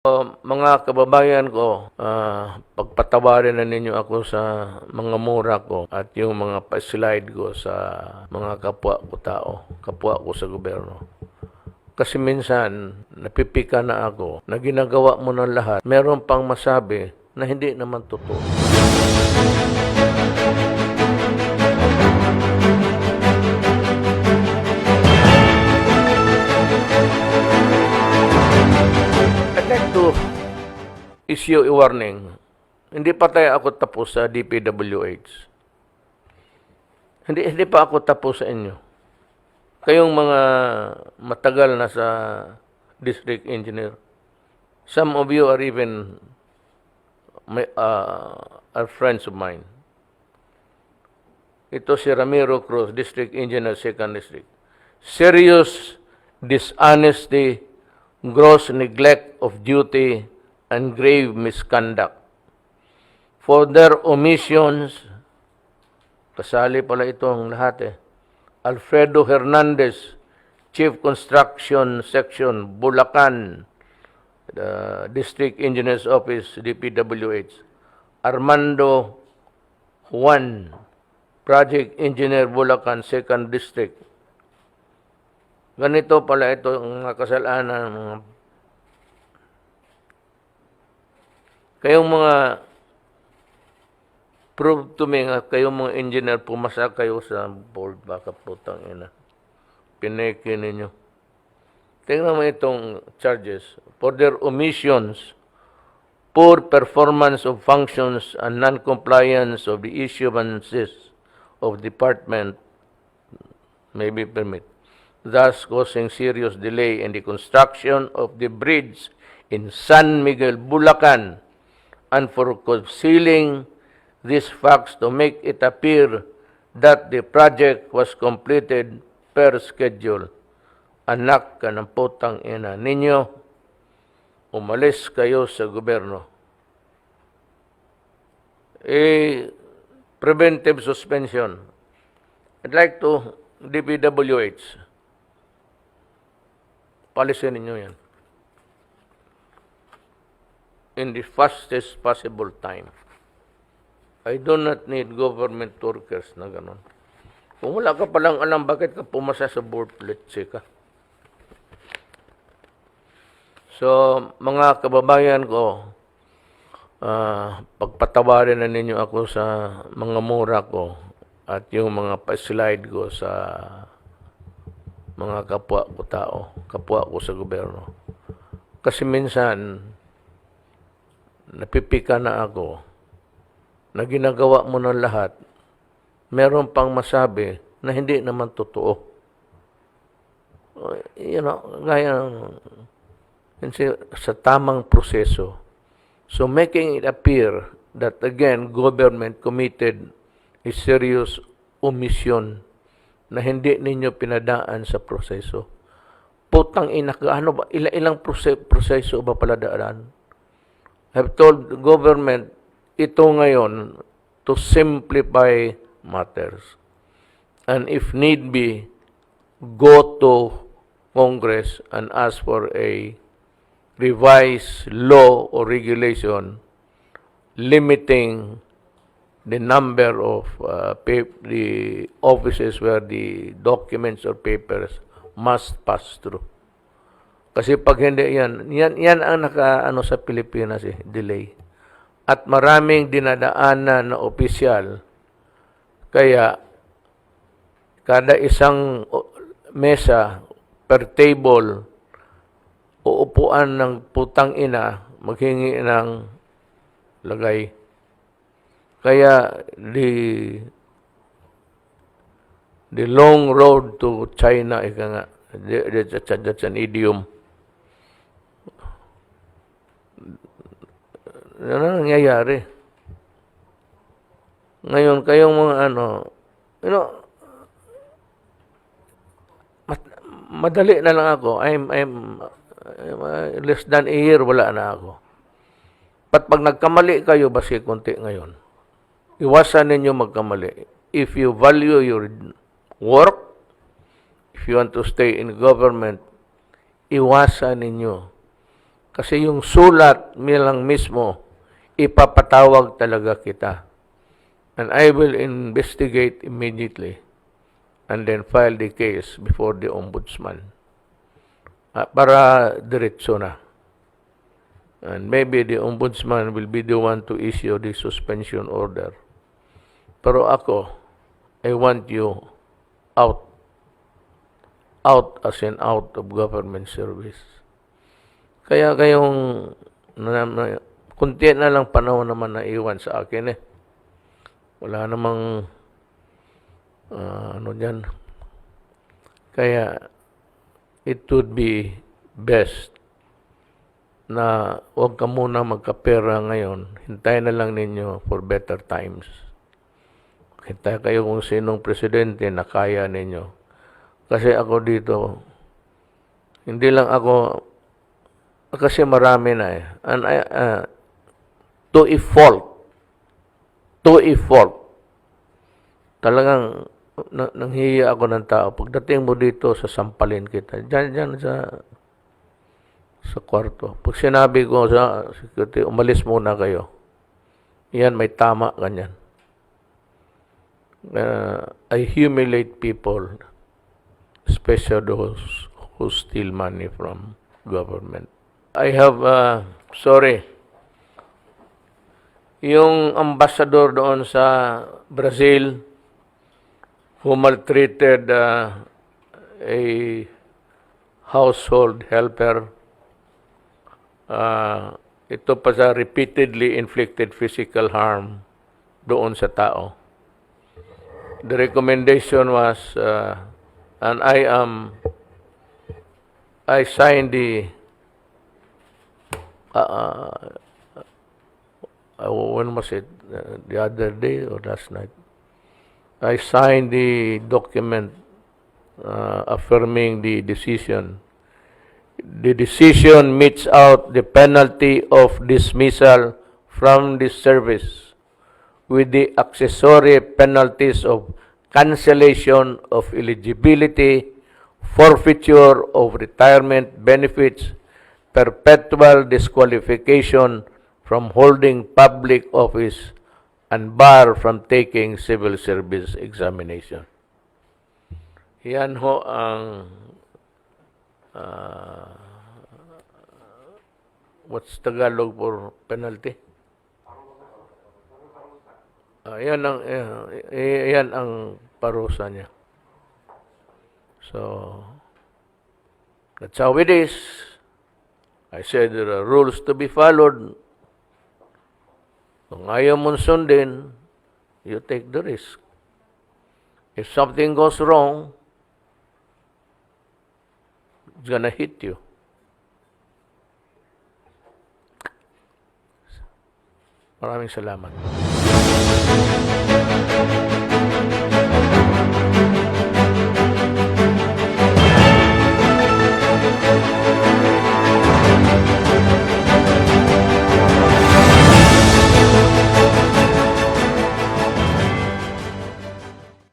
Mga kababayan ko, pagpatawarin na ninyo ako sa mga mura ko at yung mga pa-slide ko sa mga kapwa ko tao, kapwa ko sa gobyerno. Kasi minsan, napipika na ako na ginagawa mo ng lahat, meron pang masabi na hindi naman totoo. I'd like to issue a warning. Hindi pa tayo ako tapos sa DPWH. Hindi pa ako tapos sa inyo. Kayong mga matagal na sa district engineer. Some of you are even are friends of mine. Ito si Ramiro Cruz, District Engineer, 2nd District. Serious dishonesty, gross neglect of duty, and grave misconduct. For their omissions, kasali pala itong lahat Alfredo Hernandez, Chief Construction Section, Bulacan, District Engineer's Office, DPWH. Armando Juan, Project Engineer, Bulacan, 2nd District. Ganito pala ito ang kasalanan. Kayong mga prove to me nga kayong mga engineer pumasa kayo sa board, baka putang ina. Pineke ninyo. Tingnan mo itong charges. For their omissions, poor performance of functions and non-compliance of the issuances of department may be permitted, thus causing serious delay in the construction of the bridge in San Miguel, Bulacan, and for concealing these facts to make it appear that the project was completed per schedule. Anak ka ng putang ina ninyo, umalis kayo sa gobyerno. Preventive suspension. I'd like to, DPWH, palisin ninyo yan in the fastest possible time. I do not need government workers na gano'n. Kung wala ka palang alam, bakit ka pumasa sa board, let's ka. So, mga kababayan ko, pagpatawarin na ninyo ako sa mga mura ko at yung mga pa-slide ko sa mga kapwa ko tao, kapwa ko sa gobyerno. Kasi minsan, napipika na ako na ginagawa mo ng lahat, meron pang masabi na hindi naman totoo. You know, gaya sa tamang proseso. So making it appear that again, government committed a serious omission na hindi ninyo pinadaan sa proseso. Putang ina, ano ba? Ilang proseso ba pala daan? I've told the government ito ngayon to simplify matters. And if need be, go to Congress and ask for a revised law or regulation limiting the number of the offices where the documents or papers must pass through. Kasi pag hindi yan ang nakaano sa Pilipinas delay. At maraming dinadaanan na opisyal, kaya kada isang mesa per table, uupuan ng putang ina, maghingi ng lagay. Kaya the long road to China, ika nga, that's an idiom. Ano nangyayari? Ngayon, kayong mga madali na lang ako. I'm less than a year, wala na ako. But pag nagkamali kayo, basi konti ngayon, iwasan ninyo magkamali. If you value your work, if you want to stay in government, iwasan ninyo Kasi yung sulat nilang mismo, ipapatawag talaga kita. And I will investigate immediately and then file the case before the ombudsman. Para diretso na. And maybe the ombudsman will be the one to issue the suspension order. Pero ako, I want you out. Out as in out of government service. Kaya kayong kunti na lang panahon naman na iwan sa akin eh. Wala namang ano dyan. Kaya it would be best na huwag ka muna magkapera ngayon. Hintayin na lang ninyo for better times. Hintay kayo kung sinong presidente na kaya ninyo. Kasi ako dito, hindi lang ako, kasi marami na eh. And to a fault, talagang nanghihiya ako ng tao. Pagdating mo dito, sasampalin kita. Diyan sa kwarto. Pag sinabi ko sa security, umalis muna kayo. Yan, may tama ganyan. I humiliate people, especially those who steal money from government. I have, yung ambassador doon sa Brazil who maltreated a household helper, ito pa sa repeatedly inflicted physical harm doon sa tao. The recommendation was, and I signed when was it? The other day or last night? I signed the document affirming the decision. The decision metes out the penalty of dismissal from the service with the accessory penalties of cancellation of eligibility, forfeiture of retirement benefits, perpetual disqualification from holding public office, and bar from taking civil service examination. Yan ho ang what's Tagalog for penalty? Yan ang parusa niya. So, that's how it is. I said there are rules to be followed. Kung ayaw mong sundin, you take the risk. If something goes wrong, it's gonna hit you. Maraming salamat.